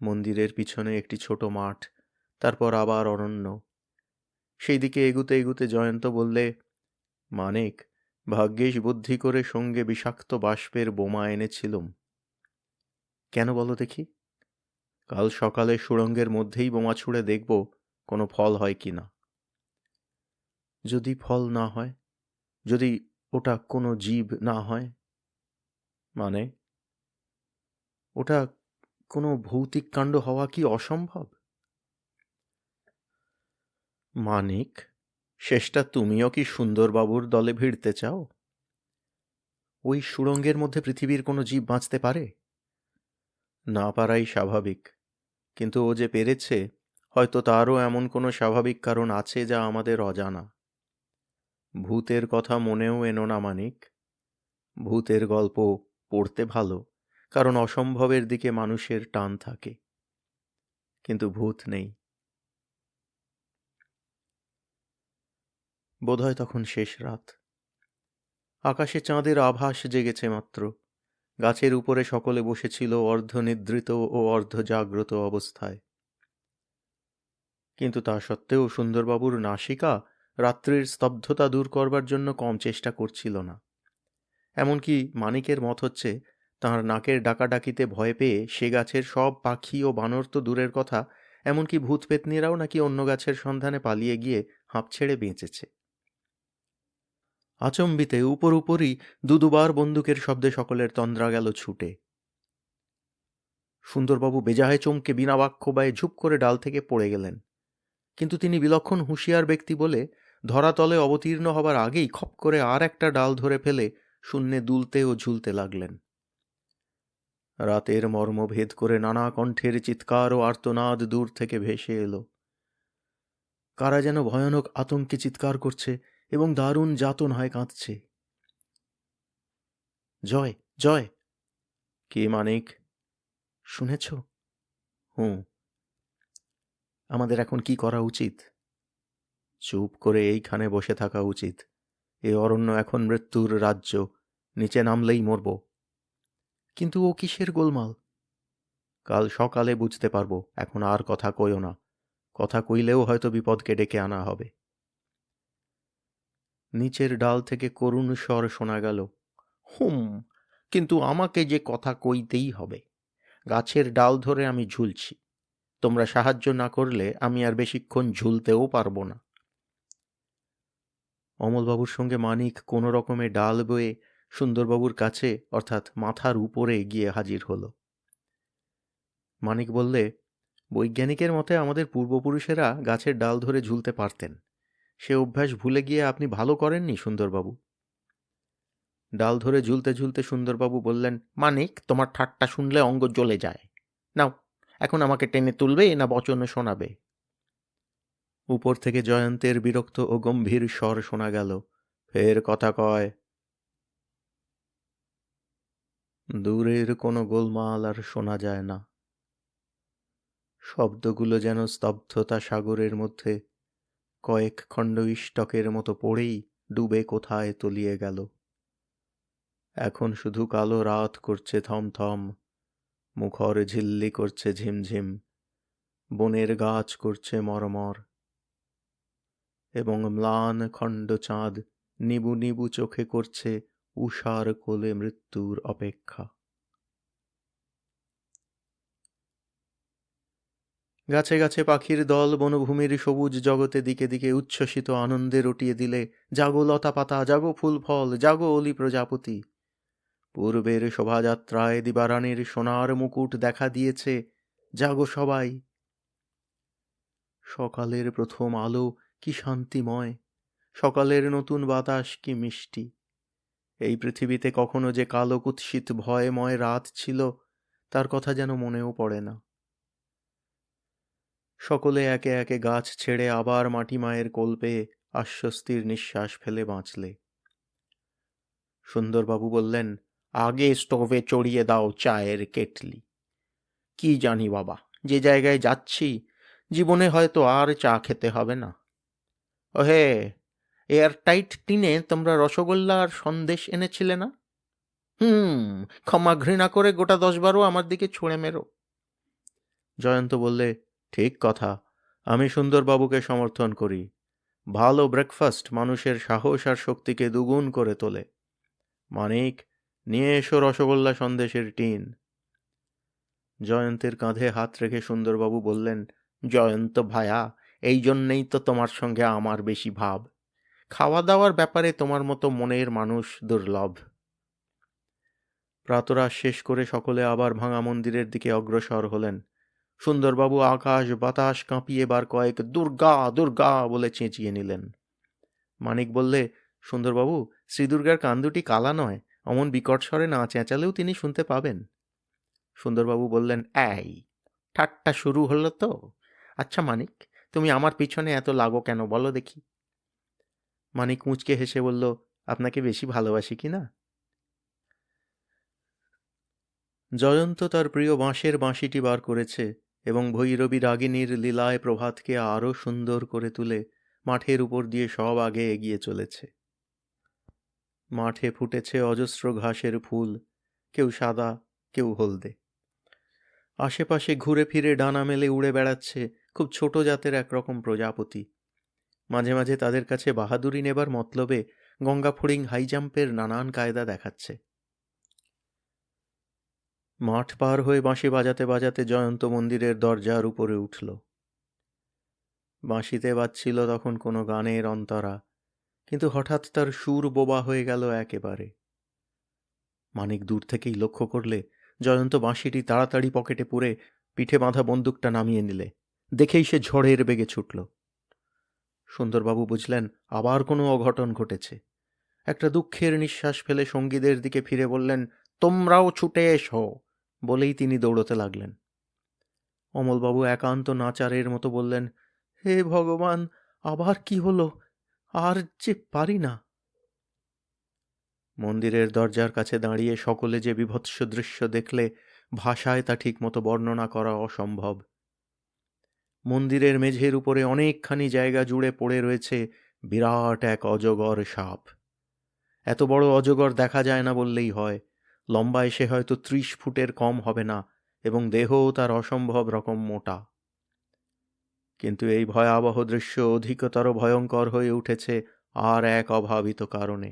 মন্দিরের পিছনে একটি ছোট মাঠ, তারপর আবার অরণ্য। সেই দিকে এগুতে এগুতে জয়ন্ত বললে, মানিক, ভাগ্যিস বুদ্ধি করে সঙ্গে বিষাক্ত বাষ্পের বোমা এনেছিলুম। কেন বলো দেখি? কাল সকালে সুড়ঙ্গের মধ্যেই বোমা ছুঁড়ে দেখব কোনো ফল হয় কি না। যদি ফল না হয়, যদি ওটা কোনো জীব না হয়, মানে ওটা কোনো ভৌতিক কাণ্ড হওয়া কি অসম্ভব? মানিক, শেষটা তুমিও কি সুন্দরবাবুর দলে ভিড়তে চাও? ওই সুড়ঙ্গের মধ্যে পৃথিবীর কোনো জীব বাঁচতে পারে? না পারাই স্বাভাবিক, কিন্তু ও যে পেরেছে, হয়তো তারও এমন কোনো স্বাভাবিক কারণ আছে যা আমাদের অজানা। ভূতের কথা মনেও এনো না মানিক। ভূতের গল্প পড়তে ভালো, কারণ অসম্ভবের দিকে মানুষের টান থাকে, কিন্তু ভূত নেই। বোধহয় তখন শেষ রাত। আকাশে চাঁদের আভাস জেগেছে মাত্র। গাছের উপরে সকলে বসেছিল অর্ধনিদ্রিত ও অর্ধজাগ্রত অবস্থায়। কিন্তু তা সত্ত্বেও সুন্দরবাবুর নাসিকা রাত্রির স্তব্ধতা দূর করবার জন্য কম চেষ্টা করছিল না। এমনকি মানিকের মত হচ্ছে, তাঁর নাকের ডাকাডাকিতে ভয় পেয়ে সে গাছের সব পাখি ও বানর তো দূরের কথা, এমনকি ভূত পেতনিরাও নাকি অন্য গাছের সন্ধানে পালিয়ে গিয়ে হাঁপ ছেড়ে বেঁচেছে। আচম্বিতে উপর উপরই দুবার বন্দুকের শব্দে সকলের তন্দ্রা গেল ছুটে। সুন্দরবাবু বেজায় চমকে বিনা বাক্য ব্যয়ে ঝুপ করে ডাল থেকে পড়ে গেলেন, কিন্তু তিনি বিলক্ষণ হুঁশিয়ার ব্যক্তি বলে ধরাতলে অবতীর্ণ হবার আগেই খপ করে আর একটা ডাল ধরে ফেলে শূন্যে দুলতে ও ঝুলতে লাগলেন। রাতের মর্ম ভেদ করে নানা কণ্ঠের চিৎকার ও আর্তনাদ দূর থেকে ভেসে এলো। কারা যেন ভয়ানক আতঙ্কে চিৎকার করছে এবং দারুণ যাতনায় কাঁদছে। জয়, জয়! কে মানিক? শুনেছ? হুঁ। আমাদের এখন কি করা উচিত? চুপ করে এইখানে বসে থাকা উচিত। এ অরণ্য এখন মৃত্যুর রাজ্য, নিচে নামলেই মরব। কিন্তু ও কিসের গোলমাল? কাল সকালে বুঝতে পারবো, এখন আর কথা কইও না। কথা কইলেও হয়তো বিপদকে ডেকে আনা হবে। নিচের ডাল থেকে করুণ স্বর শোনা গেল, হুম, কিন্তু আমাকে যে কথা কইতেই হবে। গাছের ডাল ধরে আমি ঝুলছি, তোমরা সাহায্য না করলে আমি আর বেশিক্ষণ ঝুলতেও পারবো না। অমলবাবুর সঙ্গে মানিক কোনো রকমে ডাল বয়ে সুন্দরবাবুর কাছে, অর্থাৎ মাথার উপরে গিয়ে হাজির হলো। মানিক বললে, বৈজ্ঞানিকের মতে আমাদের পূর্বপুরুষেরা গাছের ডাল ধরে ঝুলতে পারতেন। সে অভ্যাস ভুলে গিয়ে আপনি ভালো করেননি সুন্দরবাবু। ডাল ধরে ঝুলতে ঝুলতে সুন্দরবাবু বললেন, মানিক, তোমার ঠাট্টা শুনলে অঙ্গ জ্বলে যায়। নাও, এখন আমাকে টেনে তুলবে না বচন শোনাবে? উপর থেকে জয়ন্তের বিরক্ত ও গম্ভীর স্বর শোনা গেল, ফের কথা কয়। দূরের কোনো গোলমাল আর শোনা যায় না। শব্দগুলো যেন স্তব্ধতা সাগরের মধ্যে কয়েক খণ্ড ইষ্টকের মতো পড়েই ডুবে কোথায় তলিয়ে গেল। এখন শুধু কালো রাত করছে থমথম, মুখর ঝিল্লি করছে ঝিমঝিম, বনের গাছ করছে মরমর, এবং ম্লান খণ্ড চাঁদ নিবু নিবু চোখে করছে উষার কোলে মৃত্যুর অপেক্ষা। গাছে গাছে পাখির দল বনভূমির সবুজ জগতে দিকে দিকে উচ্ছ্বসিত আনন্দে রটিয়ে দিলে, জাগো লতা পাতা, জাগো ফুল ফল, জাগো অলি প্রজাপতি। পূর্বের শোভাযাত্রায় দিবারানীর সোনার মুকুট দেখা দিয়েছে, জাগো সবাই। সকালের প্রথম আলো কি শান্তিময়, সকালের নতুন বাতাস কি মিষ্টি। এই পৃথিবীতে কখনো যে কালো কুৎসিত ভয়ময় রাত ছিল, তার কথা যেন মনেও পড়ে না। সকলে একে একে গাছ ছেড়ে আবার মাটি মায়ের কোল পেয়ে আশ্বস্তির নিঃশ্বাস ফেলে বাঁচলে। সুন্দরবাবু বললেন, আগে স্টোভে চড়িয়ে দাও চায়ের কেটলি। কি জানি বাবা, যে জায়গায় যাচ্ছি জীবনে হয়তো আর চা খেতে হবে না। ওহে, এয়ারটাইট টিনে তোমরা রসগোল্লা আর সন্দেশ এনেছিলে না? হুম, ক্ষমা ঘৃণা করে গোটা 10-12 আমার দিকে ছুঁড়ে মেরো। জয়ন্ত বললে, ঠিক কথা, আমি সুন্দরবাবুকে সমর্থন করি। ভালো ব্রেকফাস্ট মানুষের সাহস আর শক্তিকে দুগুণ করে তোলে। মানিক, নিয়ে এসো রসগোল্লা সন্দেশের টিন। জয়ন্তের কাঁধে হাত রেখে সুন্দরবাবু বললেন, জয়ন্ত ভায়া, এই জন্যেই তো তোমার সঙ্গে আমার বেশি ভাব। খাওয়া দাওয়ার ব্যাপারে তোমার মতো মনের মানুষ দুর্লভ। প্রাতরাশ শেষ করে সকলে আবার ভাঙা মন্দিরের দিকে অগ্রসর হলেন। সুন্দরবাবু আকাশ বাতাস কাঁপিয়ে বার কয়েক দুর্গা দুর্গা বলে চেঁচিয়ে নিলেন। মানিক বললে, সুন্দরবাবু, শ্রীদুর্গার কান দুটি কালা নয়, অমন বিকট স্বরে না চেঁচালেও তিনি শুনতে পাবেন। সুন্দরবাবু বললেন, এই, ঠাট্টা শুরু হলো তো? আচ্ছা মানিক, তুমি আমার পিছনে এত লাগো কেন বলো দেখি? মানিক মুচকে হেসে বলল, আপনাকে বেশি ভালোবাসি কি না? জয়ন্ত তার প্রিয় বাঁশের বাঁশিটি বার করেছে এবং ভৈরবী রাগিনীর লীলায় প্রভাতকে আরও সুন্দর করে তুলে মাঠের উপর দিয়ে সব আগে এগিয়ে চলেছে। মাঠে ফুটেছে অজস্র ঘাসের ফুল, কেউ সাদা, কেউ হলদে। আশেপাশে ঘুরে ফিরে ডানা মেলে উড়ে বেড়াচ্ছে খুব ছোট জাতের একরকম প্রজাপতি। মাঝে মাঝে তাদের কাছে বাহাদুরি নেবার মতলবে গঙ্গা ফড়িং হাই জাম্পের নানান কায়দা দেখাচ্ছে। মাঠ পার হয়ে বাঁশি বাজাতে বাজাতে জয়ন্ত মন্দিরের দরজার উপরে উঠল। বাঁশিতে বাজছিল তখন কোনো গানের অন্তরা, কিন্তু হঠাৎ তার সুর বোবা হয়ে গেল একেবারে। মানিক দূর থেকেই লক্ষ্য করলে জয়ন্ত বাঁশিটি তাড়াতাড়ি পকেটে পুরে পিঠে বাঁধা বন্দুকটা নামিয়ে নিলে। দেখেই সে ঝড়ের বেগে ছুটল। সুন্দরবাবু বুঝলেন আবার কোনো অঘটন ঘটেছে। একটা দুঃখের নিঃশ্বাস ফেলে সঙ্গীদের দিকে ফিরে বললেন, তোমরাও ছুটে এসো, বলেই তিনি দৌড়তে লাগলেন। অমলবাবু একান্ত নাচারের মতো বললেন, হে ভগবান, আবার কি হলো? আর যে পারি না। মন্দিরের দরজার কাছে দাঁড়িয়ে সকলে যে বীভৎস দৃশ্য দেখলে, ভাষায় তা ঠিকমতো বর্ণনা করা অসম্ভব। মন্দিরের মেঝের উপরে অনেকখানি জায়গা জুড়ে পড়ে রয়েছে বিরাট এক অজগর সাপ। এত বড় অজগর দেখা যায় না বললেই হয়। লম্বায় সে হয়তো 30 ফুটের কম হবে না, এবং দেহও তার অসম্ভব রকম মোটা। কিন্তু এই ভয়াবহ দৃশ্য অধিকতর ভয়ঙ্কর হয়ে উঠেছে আর এক অভাবিত কারণে।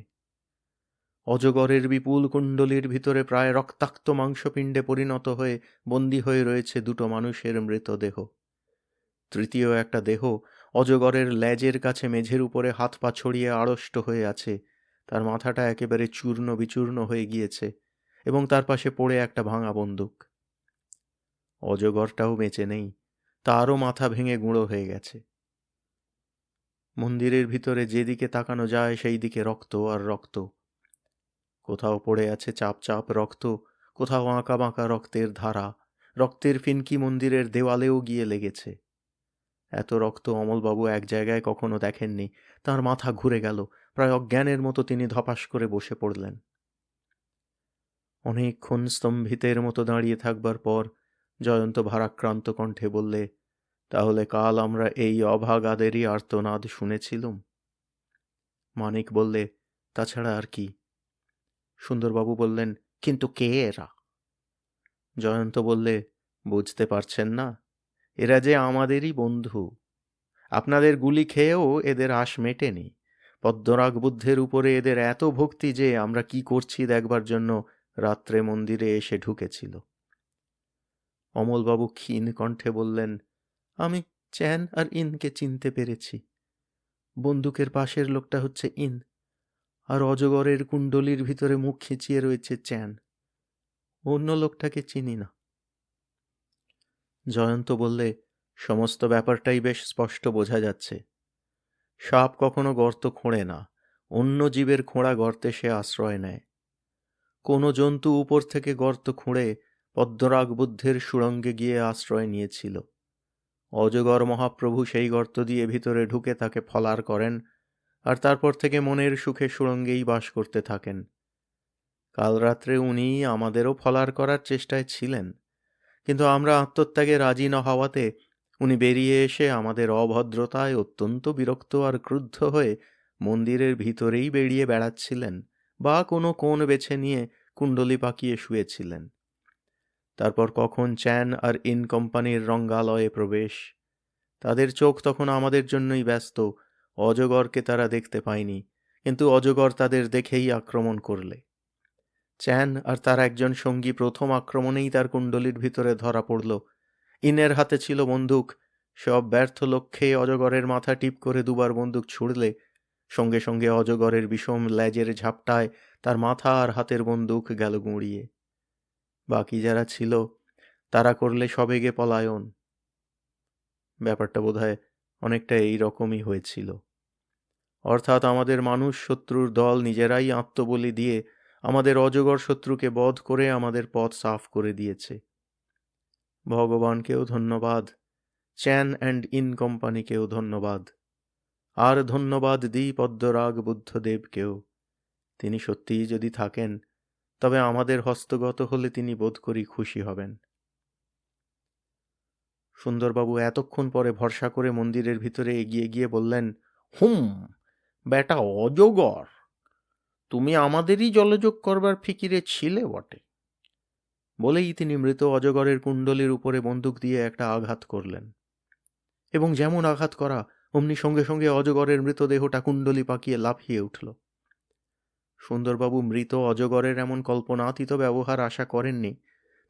অজগরের বিপুল কুণ্ডলীর ভিতরে প্রায় রক্তাক্ত মাংসপিণ্ডে পরিণত হয়ে বন্দী হয়ে রয়েছে দুটো মানুষের মৃতদেহ। তৃতীয় একটা দেহ অজগরের লেজের কাছে মেঝের উপরে হাত পা ছড়িয়ে আড়ষ্ট হয়ে আছে। তার মাথাটা একেবারে চূর্ণ বিচূর্ণ হয়ে গিয়েছে এবং তার পাশে পড়ে একটা ভাঙা বন্দুক। অজগরটাও বেঁচে নেই, তারও মাথা ভেঙে গুঁড়ো হয়ে গেছে। মন্দিরের ভিতরে যেদিকে তাকানো যায় সেই দিকে রক্ত আর রক্ত। কোথাও পড়ে আছে চাপ চাপ রক্ত, কোথাও আঁকা বাঁকা রক্তের ধারা। রক্তের ফিনকি মন্দিরের দেওয়ালেও গিয়ে লেগেছে। এত রক্ত অমলবাবু এক জায়গায় কখনো দেখেননি। তার মাথা ঘুরে গেল, প্রায় অজ্ঞানের মতো তিনি ধপাস করে বসে পড়লেন। অনেকক্ষণ স্তম্ভিতের মতো দাঁড়িয়ে থাকবার পর জয়ন্ত ভারাক্রান্ত কণ্ঠে বললে, তাহলে কাল আমরা এই অভাগাদেরই আর্তনাদ শুনেছিলুম? মানিক বললে, তাছাড়া আর কি? সুন্দরবাবু বললেন, কিন্তু কে এরা? জয়ন্ত বললে, বুঝতে পারছেন না? এরা যে আমাদেরই বন্ধু। আপনাদের গুলি খেয়েও এদের আশ মেটেনি। পদ্মরাগ বুদ্ধের উপরে এদের এত ভক্তি যে আমরা কি করছি দেখবার জন্য রাত্রে মন্দিরে এসে ঢুকেছিল। অমলবাবু ক্ষীণ কণ্ঠে বললেন, আমি চ্যান আর ইনকে চিনতে পেরেছি। বন্দুকের পাশের লোকটা হচ্ছে ইন, আর অজগরের কুণ্ডলীর ভিতরে মুখ খিচিয়ে রয়েছে চ্যান। অন্য লোকটাকে চিনি না। জয়ন্ত বললে, সমস্ত ব্যাপারটাই বেশ স্পষ্ট বোঝা যাচ্ছে। সাপ কখনো গর্ত খোঁড়ে না, অন্য জীবের খোঁড়া গর্তে সে আশ্রয় নেয়। কোনো জন্তু উপর থেকে গর্ত খুঁড়ে পদ্মরাগ বুদ্ধের সুড়ঙ্গে গিয়ে আশ্রয় নিয়েছিল। অজগর মহাপ্রভু সেই গর্ত দিয়ে ভিতরে ঢুকে তাকে ফলার করেন, আর তারপর থেকে মনের সুখে সুড়ঙ্গেই বাস করতে থাকেন। কাল রাত্রে উনি আমাদেরও ফলার করার চেষ্টায় ছিলেন, কিন্তু আমরা আত্মত্যাগে রাজি না হওয়াতে উনি বেরিয়ে এসে আমাদের অভদ্রতায় অত্যন্ত বিরক্ত আর ক্রুদ্ধ হয়ে মন্দিরের ভিতরেই বেরিয়ে বেড়াচ্ছিলেন, বা কোনো কোণ বেছে নিয়ে কুণ্ডলী পাকিয়ে শুয়েছিলেন। তারপর কখন চ্যান আর ইন কোম্পানির রঙ্গালয়ে প্রবেশ। তাদের চোখ তখন আমাদের জন্যই ব্যস্ত। অজগরকে তারা দেখতে পায়নি, কিন্তু অজগর তাদের দেখেই আক্রমণ করলে। চ্যান আর তার একজন সঙ্গী প্রথম আক্রমণেই তার কুণ্ডলীর ভিতরে ধরা পড়ল। ইনের হাতে ছিল বন্দুক। সব ব্যর্থ লক্ষ্যে অজগরের মাথা টিপ করে দুবার বন্দুক ছুড়লে সঙ্গে সঙ্গে অজগরের বিষম লেজের ঝাপটায় তার মাথা আর হাতের বন্দুক গেল গুঁড়িয়ে। বাকি যারা ছিল তারা করলে সবেগে পলায়ন। ব্যাপারটা বোধহয় অনেকটা এই রকমই হয়েছিল। অর্থাৎ আমাদের মানুষ শত্রুর দল নিজেরাই আত্মবলি দিয়ে আমাদের অজগর শত্রুকে বধ করে আমাদের পথ সাফ করে দিয়েছে। ভগবানকেও ধন্যবাদ, চ্যান অ্যান্ড ইন কোম্পানিকেও ধন্যবাদ, আর ধন্যবাদ দিই পদ্মরাগ বুদ্ধদেবকেও। তিনি সত্যিই যদি থাকেন, তবে আমাদের হস্তগত হলে তিনি বোধ করি খুশি হবেন। সুন্দরবাবু এতক্ষণ পরে ভরসা করে মন্দিরের ভিতরে এগিয়ে গিয়ে বললেন, হুম, বেটা অজগর, তুমি আমাদেরই জলযোগ করবার ফিকিরে ছিলে বটে। বলেই তিনি মৃত অজগরের কুণ্ডলীর উপরে বন্দুক দিয়ে একটা আঘাত করলেন, এবং যেমন আঘাত করা অমনি সঙ্গে সঙ্গে অজগরের মৃতদেহটা কুণ্ডলী পাকিয়ে লাফিয়ে উঠল। সুন্দরবাবু মৃত অজগরের এমন কল্পনাতীত ব্যবহার আশা করেননি।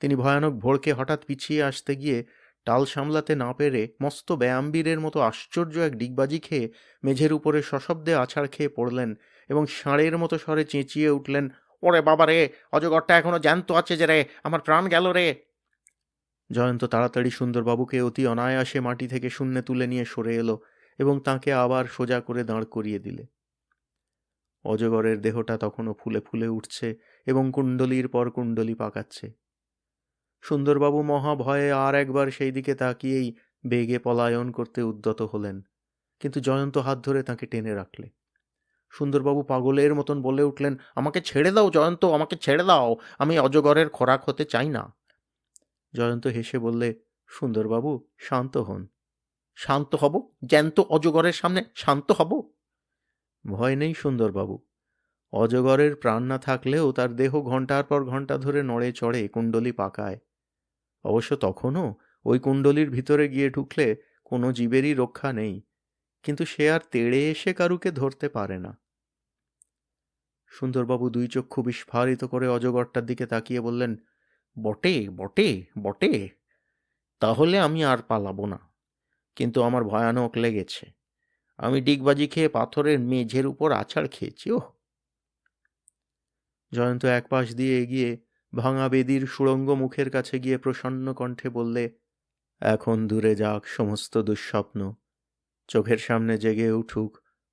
তিনি ভয়ানক ভড়কে হঠাৎ পিছিয়ে আসতে গিয়ে টাল সামলাতে না পেরে মস্ত ব্যায়ামবীরের মতো আশ্চর্য এক ডিগবাজি খেয়ে মেঝের উপরে সশব্দে আছাড় খেয়ে পড়লেন এবং ষাঁড়ের মতো স্বরে চেঁচিয়ে উঠলেন, ওরে বাবা রে, অজগরটা এখনো জ্যান্ত আছে যে রে, আমার প্রাণ গেল রে। জয়ন্ত তাড়াতাড়ি সুন্দরবাবুকে অতি অনায়াসে মাটি থেকে শূন্যে তুলে নিয়ে সরে এলো এবং তাকে আবার সোজা করে দাঁড় করিয়ে দিলে। অজগরের দেহটা তখনও ফুলে ফুলে উঠছে এবং কুণ্ডলীর পর কুণ্ডলী পাকাচ্ছে। সুন্দরবাবু মহাভয়ে আর একবার সেই দিকে তাকিয়েই বেগে পলায়ন করতে উদ্যত হলেন, কিন্তু জয়ন্ত হাত ধরে তাকে টেনে রাখলে। সুন্দরবাবু পাগলের মতন বলে উঠলেন, আমাকে ছেড়ে দাও জয়ন্ত, আমাকে ছেড়ে দাও, আমি অজগরের খোরাক হতে চাই না। জয়ন্ত হেসে বললে, সুন্দরবাবু শান্ত হন। শান্ত হব? জ্যান্ত অজগরের সামনে শান্ত হব? ভয় নেই সুন্দরবাবু। অজগরের প্রাণ না থাকলেও তার দেহ ঘন্টার পর ঘন্টা ধরে নড়ে চড়ে কুণ্ডলী পাকায়। অবশ্য তখনও ওই কুণ্ডলীর ভিতরে গিয়ে ঢুকলে কোনো জীবেরই রক্ষা নেই, কিন্তু সে আর তেড়ে এসে কারুকে ধরতে পারে না। সুন্দরবাবু দুই চক্ষু বিস্ফারিত করে অজগরটার দিকে তাকিয়ে বললেন, বটে বটে বটে, তাহলে আমি আর পালাবো না, কিন্তু আমার ভয়ানক লেগেছে। আমি ডিগবাজি খেয়ে পাথরের মেঝের উপর আছাড় খেয়েছি। ওহ! জয়ন্ত এক পাশ দিয়ে এগিয়ে ভাঙা বেদির সুড়ঙ্গ মুখের কাছে গিয়ে প্রসন্ন কণ্ঠে বললে, এখন দূরে যাক সমস্ত দুঃস্বপ্ন, চোখের সামনে জেগে উঠুক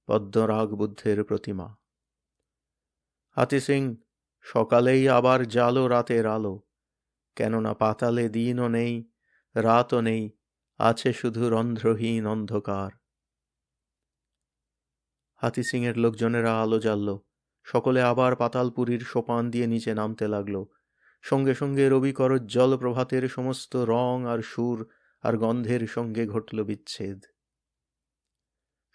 পদ্মরাগ বুদ্ধের প্রতিমা। হাতি সিং, সকালেই আবার জালো রাতের আলো, কেননা পাতালে দিনও নেই, রাতও নেই, আছে শুধু রন্ধ্রহীন অন্ধকার। হাতি সিংয়ের লোকজনেরা আলো জ্বালল। সকলে আবার পাতালপুরীর সোপান দিয়ে নিচে নামতে লাগল। সঙ্গে সঙ্গে রবিকরোজ্জ্বল প্রভাতের সমস্ত রং আর সুর আর গন্ধের সঙ্গে ঘটল বিচ্ছেদ।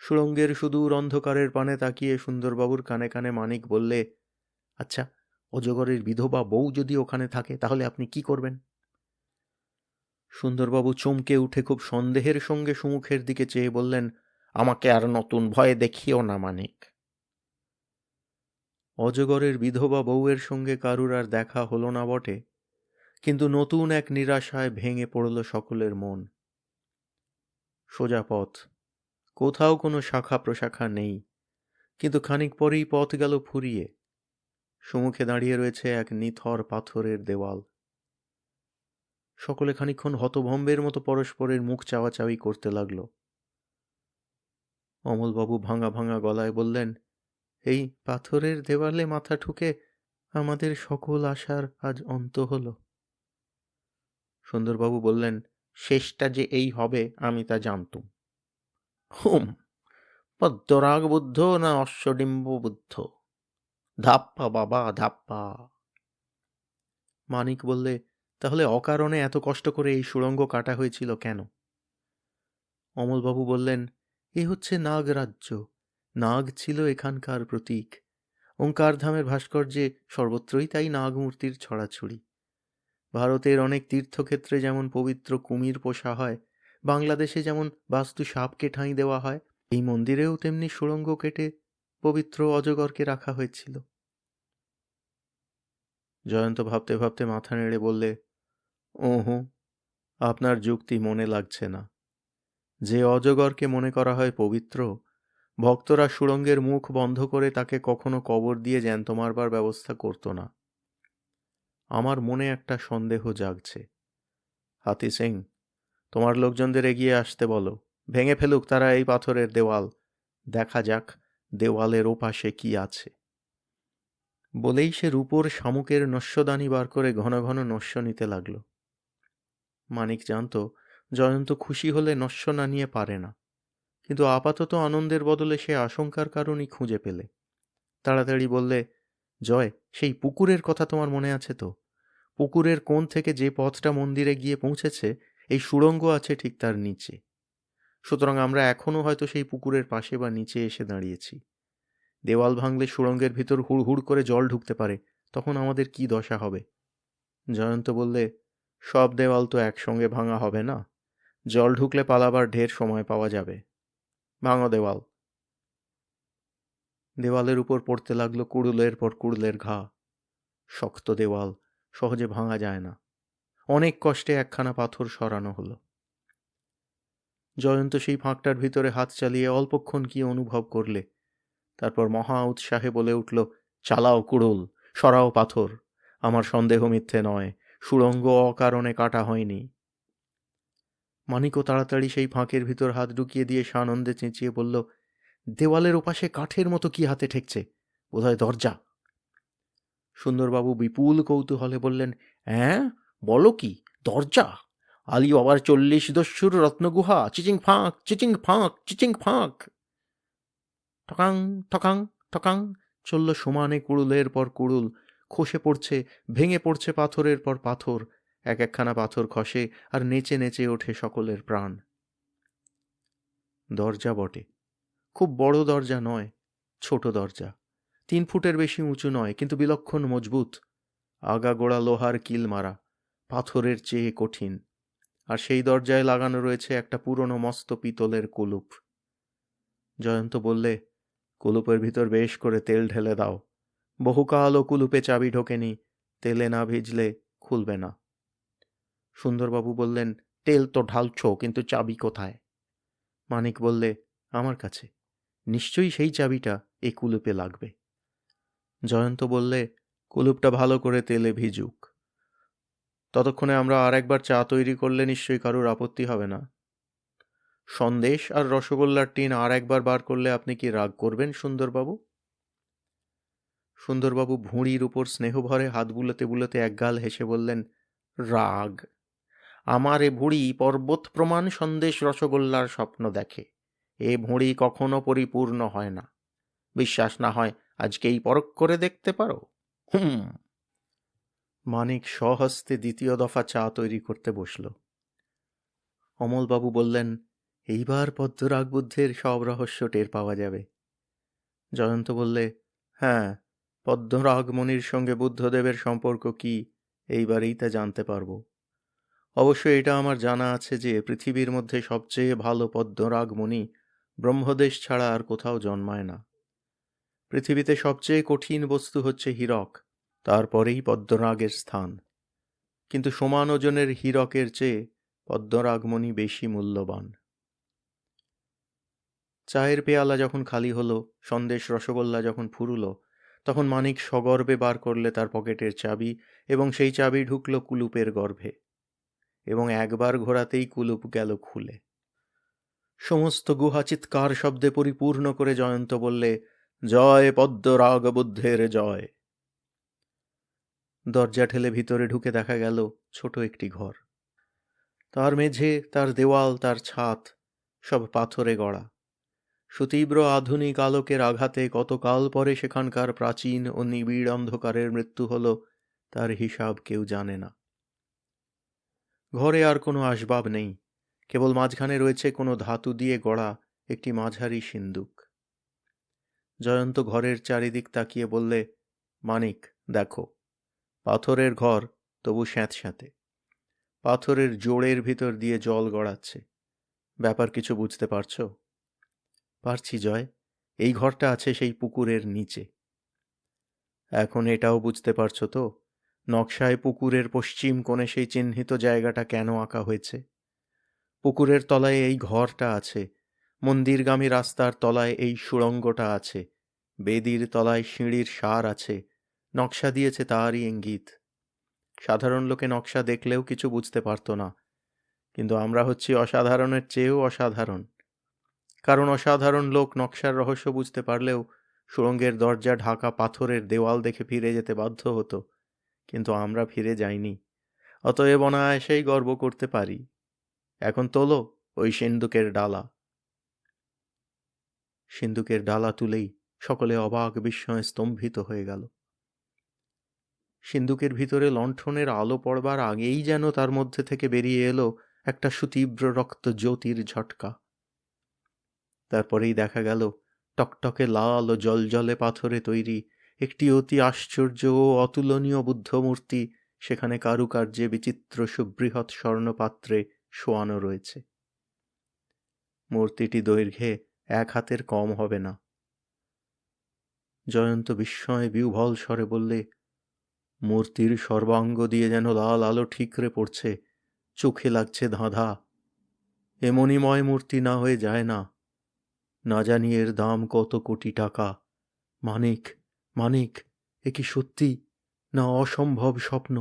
সুড়ঙ্গের সুদূর অন্ধকারের পানে তাকিয়ে সুন্দরবাবুর কানে কানে মানিক বললে, আচ্ছা, অজগরের বিধবা বউ যদি ওখানে থাকে তাহলে আপনি কি করবেন? সুন্দরবাবু চমকে উঠে খুব সন্দেহের সঙ্গে সুমুখের দিকে চেয়ে বললেন, আমাকে আর নতুন ভয়ে দেখিও না মানিক। অজগরের বিধবা বউয়ের সঙ্গে কারুর আর দেখা হলো না বটে, কিন্তু নতুন এক নিরাশায় ভেঙে পড়ল সকলের মন। সোজা পথ, কোথাও কোনো শাখা প্রশাখা নেই, কিন্তু খানিক পরেই পথ গেল ফুরিয়ে। সম্মুখে দাঁড়িয়ে রয়েছে এক নিথর পাথরের দেওয়াল। সকলে খানিকক্ষণ হতভম্বের মতো পরস্পরের মুখ চাওয়াচাওয়ি করতে লাগল। অমলবাবু ভাঙা ভাঙা গলায় বললেন, এই পাথরের দেওয়ালে মাথা ঠুকে আমাদের সকল আশার আজ অন্ত হল। সুন্দরবাবু বললেন, শেষটা যে এই হবে আমি তা জানতুম। হুম, পদ্মরাগ বুদ্ধ না অশ্বডিম্ব বুদ্ধ? ধাপ্পা বাবা ধাপ্পা। মানিক বললে, তাহলে অকারণে এত কষ্ট করে এই সুড়ঙ্গ কাটা হয়েছিল কেন? অমলবাবু বললেন, এ হচ্ছে নাগরাজ্য। নাগ ছিল এখানকার প্রতীক। ওঙ্কারধামের ভাস্কর্যে সর্বত্রই তাই নাগমূর্তির ছড়াছড়ি। ভারতের অনেক তীর্থক্ষেত্রে যেমন পবিত্র কুমির পোষা হয়, বাংলাদেশে যেমন বাস্তু সাপকে ঠাঁই দেওয়া হয়, এই মন্দিরেও তেমনি সুড়ঙ্গ কেটে পবিত্র অজগরকে রাখা হয়েছিল। জয়ন্ত ভাবতে ভাবতে মাথা নেড়ে বললে, ওহো, আপনার যুক্তি মনে লাগছে না। যে অজগরকে মনে করা হয় পবিত্র, ভক্তরা সুড়ঙ্গের মুখ বন্ধ করে তাকে কখনো কবর দিয়ে জ্যান্ত মারবার ব্যবস্থা করত না। আমার মনে একটা সন্দেহ জাগছে। হাতি সিং, তোমার লোকজনদের এগিয়ে আসতে বলো, ভেঙে ফেলুক তারা এই পাথরের দেওয়াল, দেখা যাক দেওয়ালের ওপাশে কি আছে। বলেই সে রূপোর শামুকের নস্যদানি বার করে ঘন ঘন নস্য নিতে লাগল। মানিক জানত জয়ন্ত খুশি হলে নস্য না নিয়ে পারে না, কিন্তু আপাতত আনন্দের বদলে সে আশঙ্কার কারণই খুঁজে পেলে। তাড়াতাড়ি বললে, জয়, সেই পুকুরের কথা তোমার মনে আছে তো? পুকুরের কোণ থেকে যে পথটা মন্দিরে গিয়ে পৌঁছেছে, এই সুড়ঙ্গ আছে ঠিক তার নিচে। সুতরাং আমরা এখনও হয়তো সেই পুকুরের পাশে বা নিচে এসে দাঁড়িয়েছি। দেওয়াল ভাঙলে সুড়ঙ্গের ভিতর হুড় হুড় করে জল ঢুকতে পারে, তখন আমাদের কি দশা হবে? জয়ন্ত বললে, সব দেওয়াল তো একসঙ্গে ভাঙা হবে না, জল ঢুকলে পালাবার ঢের সময় পাওয়া যাবে। ভাঙো দেওয়াল। দেওয়ালের উপর পড়তে লাগলো কুড়ুলের পর কুড়ুলের ঘা। শক্ত দেওয়াল, সহজে ভাঙা যায় না। অনেক কষ্টে একখানা পাথর সরানো হলো। জয়ন্ত সেই ফাঁকটার ভিতরে হাত চালিয়ে অল্পক্ষণ কি অনুভব করলে, তারপর মহা উৎসাহে বলে উঠল, চালাও কুড়ুল, সরাও পাথর, আমার সন্দেহ মিথ্যে নয়, সুড়ঙ্গ অকারণে কাটা হয়নি। মানিকও তাড়াতাড়ি সেই ফাঁকের ভিতর হাত ঢুকিয়ে দিয়ে সানন্দে চেঁচিয়ে বলল, দেওয়ালের ওপাশে কাঠের মতো কি হাতে ঠেকছে, বোধহয় দরজা। সুন্দরবাবু বিপুল কৌতূহলে বললেন, হ্যাঁ, বলো কি, দরজা? আলি বাবার 40 দস্যুর রত্নগুহা, চিচিং ফাঁক, চিচিং ফাঁক, চিচিং ফাঁক। ঠকাং ঠকাং ঠকাং চলল সমানে কুড়ুলের পর কুড়ুল, খসে পড়ছে, ভেঙে পড়ছে পাথরের পর পাথর, এক একখানা পাথর খসে আর নেচে নেচে ওঠে সকলের প্রাণ। দরজা বটে, খুব বড় দরজা নয়, ছোট দরজা, 3 ফুটের বেশি উঁচু নয়, কিন্তু বিলক্ষণ মজবুত, আগাগোড়া লোহার কিল মারা, পাথরের চেয়ে কঠিন। আর সেই দরজায় লাগানো রয়েছে একটা পুরনো মস্ত পিতলের কুলুপ। জয়ন্ত বললে, কুলুপের ভিতর বেশ করে তেল ঢেলে দাও, বহুকাল ও কুলুপে চাবি ঢোকেনি, তেলে না ভিজলে খুলবে না। সুন্দরবাবু বললেন, তেল তো ঢালছ, কিন্তু চাবি কোথায়? মানিক বললে, আমার কাছে, নিশ্চয়ই সেই চাবিটা এই কুলুপে লাগবে। জয়ন্ত বললে, কুলুপটা ভালো করে তেলে ভিজুক, ততক্ষণে আমরা আর একবার চা তৈরি করলে নিশ্চয়ই কারুর আপত্তি হবে না। সন্দেশ আর রসগোল্লার টিন আর একবার বার করলে আপনি কি রাগ করবেন সুন্দরবাবু? সুন্দরবাবু ভুঁড়ির উপর স্নেহভরে হাত বুলোতে বুলোতে একগাল হেসে বললেন, রাগ? আমার এ ভুঁড়ি পর্বত প্রমাণ সন্দেশ রসগোল্লার স্বপ্ন দেখে, এ ভুঁড়ি কখনো পরিপূর্ণ হয় না। বিশ্বাস না হয় আজকেই পরখ করে দেখতে পারো। হুম। মানিক স্বহস্তে দ্বিতীয় দফা চা তৈরি করতে বসল। অমলবাবু বললেন, এইবার পদ্মরাগ বুদ্ধের সব রহস্য টের পাওয়া যাবে। জয়ন্ত বললে, হ্যাঁ, পদ্মরাগমণির সঙ্গে বুদ্ধদেবের সম্পর্ক কি, এইবারেই তা জানতে পারব। অবশ্য এটা আমার জানা আছে যে পৃথিবীর মধ্যে সবচেয়ে ভালো পদ্মরাগমণি ব্রহ্মদেশ ছাড়া আর কোথাও জন্মায় না। পৃথিবীতে সবচেয়ে কঠিন বস্তু হচ্ছে হীরক, তারপরেই পদ্মরাগের স্থান। কিন্তু সমান ওজনের হীরকের চেয়ে পদ্মরাগমণি বেশি মূল্যবান। চায়ের পেয়ালা যখন খালি হলো, সন্দেশ রসগোল্লা যখন ফুরুল, তখন মানিক সগর্বে বার করলে তার পকেটের চাবি, এবং সেই চাবি ঢুকল কুলুপের গর্ভে, এবং একবার ঘোরাতেই কুলুপ গেল খুলে। সমস্ত গুহা চিৎকার শব্দে পরিপূর্ণ করে জয়ন্ত বললে, জয় পদ্মরাগ বুদ্ধের জয়। দরজা ঠেলে ভিতরে ঢুকে দেখা গেল ছোট একটি ঘর। তার মেঝে, তার দেওয়াল, তার ছাদ সব পাথরে গড়া। সুতীব্র আধুনিক আলোকের আঘাতে কতকাল পরে সেখানকার প্রাচীন ও নিবিড় অন্ধকারের মৃত্যু হল, তার হিসাব কেউ জানে না। ঘরে আর কোনো আসবাব নেই, কেবল মাঝখানে রয়েছে কোনো ধাতু দিয়ে গড়া একটি মাঝারি সিন্দুক। জয়ন্ত ঘরের চারিদিক তাকিয়ে বললে, মানিক, দেখো, পাথরের ঘর, তবু স্যাঁতস্যাঁতে। পাথরের জোড়ের ভিতর দিয়ে জল গড়াচ্ছে। ব্যাপার কিছু বুঝতে পারছো? পারছি জয়, এই ঘরটা আছে সেই পুকুরের নিচে। এখন এটাও বুঝতে পারছো তো, নকশায় পুকুরের পশ্চিম কোণে সেই চিহ্নিত জায়গাটা কেন আঁকা হয়েছে? পুকুরের তলায় এই ঘরটা আছে, মন্দিরগামী রাস্তার তলায় এই সুড়ঙ্গটা আছে, বেদির তলায় সিঁড়ির সার আছে, নকশা দিয়েছে তারই ইঙ্গিত। সাধারণ লোকে নকশা দেখলেও কিছু বুঝতে পারতো না, কিন্তু আমরা হচ্ছি অসাধারণের চেয়েও অসাধারণ। কারণ অসাধারণ লোক নকশার রহস্য বুঝতে পারলেও সুড়ঙ্গের দরজা ঢাকা পাথরের দেওয়াল দেখে ফিরে যেতে বাধ্য হতো, কিন্তু আমরা ফিরে যাইনি। অতএব অনায়াসেই গর্ব করতে পারি। এখন তোলো ওই সিন্দুকের ডালা। সিন্দুকের ডালা তুলেই সকলে অবাক বিস্ময়ে স্তম্ভিত হয়ে গেল। সিন্দুকের ভিতরে লণ্ঠনের আলো পড়বার আগেই যেন তার মধ্যে থেকে বেরিয়ে এলো একটা সুতীব্র রক্ত জ্যোতির ঝটকা। তারপরেই দেখা গেল টকটকে লাল ও জলজলে পাথরে তৈরি একটি অতি আশ্চর্য ও অতুলনীয় বুদ্ধমূর্তি সেখানে কারুকার্যে বিচিত্র সুবৃহৎ স্বর্ণপাত্রে শোয়ানো রয়েছে। মূর্তিটি দৈর্ঘ্যে 1 হাতের কম হবে না। জয়ন্ত বিস্ময়ে বিহ্বল স্বরে বললে, মূর্তির সর্বাঙ্গ দিয়ে যেন লাল আলো ঠিকরে পড়ছে, চোখে লাগছে ধাঁধা। এ মণিময় মূর্তি না হয়ে যায় না। না জানি এর দাম কত কোটি টাকা। মানিক, মানিক, এ কি সত্যি না অসম্ভব স্বপ্ন?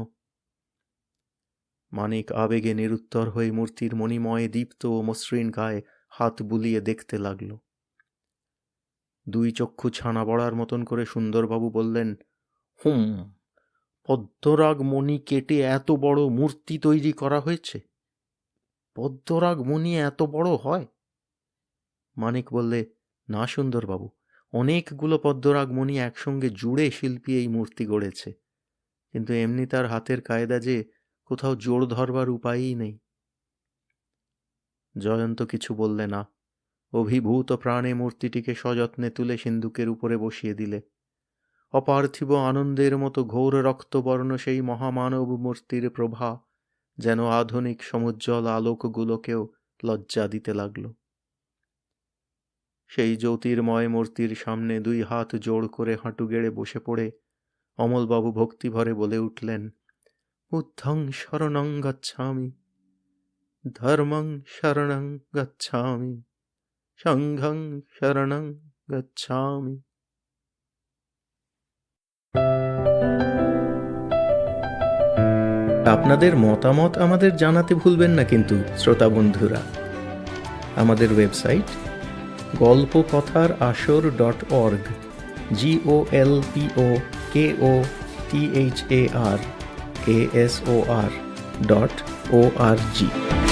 মানিক আবেগে নিরুত্তর হয়ে মূর্তির মণিময় দীপ্ত ও মসৃণ গায়ে হাত বুলিয়ে দেখতে লাগল। 2 চক্ষু ছানা বড়ার মতন করে সুন্দরবাবু বললেন, পদ্মরাগ মণি কেটে এত বড় মূর্তি তৈরি করা হয়েছে? পদ্মরাগ মণি এত বড় হয়? মানিক বললে, না সুন্দরবাবু, অনেকগুলো পদ্মরাগ মণি একসঙ্গে জুড়ে শিল্পী এই মূর্তি গড়েছে, কিন্তু এমনি তার হাতের কায়দা যে কোথাও জোর ধরবার উপায়ই নেই। জয়ন্ত কিছু বললে না। অভিভূত প্রাণে মূর্তিটিকে সযত্নে তুলে সিন্দুকের উপরে বসিয়ে দিলে। অপার্থিব আনন্দের মতো ঘোর রক্তবর্ণ সেই মহামানব মূর্তির প্রভা যেন আধুনিক সমুজ্জ্বল আলোকগুলোকেও লজ্জা দিতে লাগল। সেই জ্যোতির্ময় মূর্তির সামনে 2 হাত জোড় করে হাঁটু গেড়ে বসে পড়ে অমলবাবু ভক্তিভরে বলে উঠলেন, বুদ্ধং শরণং গচ্ছামি, ধর্মং শরণং গচ্ছামি, সংঘং শরণং গচ্ছামি। আপনাদের মতামত আমাদের জানাতে ভুলবেন না কিন্তু শ্রোতা বন্ধুরা। আমাদের ওয়েবসাইট golpokothar.asor.org, GOLPOKOTHARASOR.org।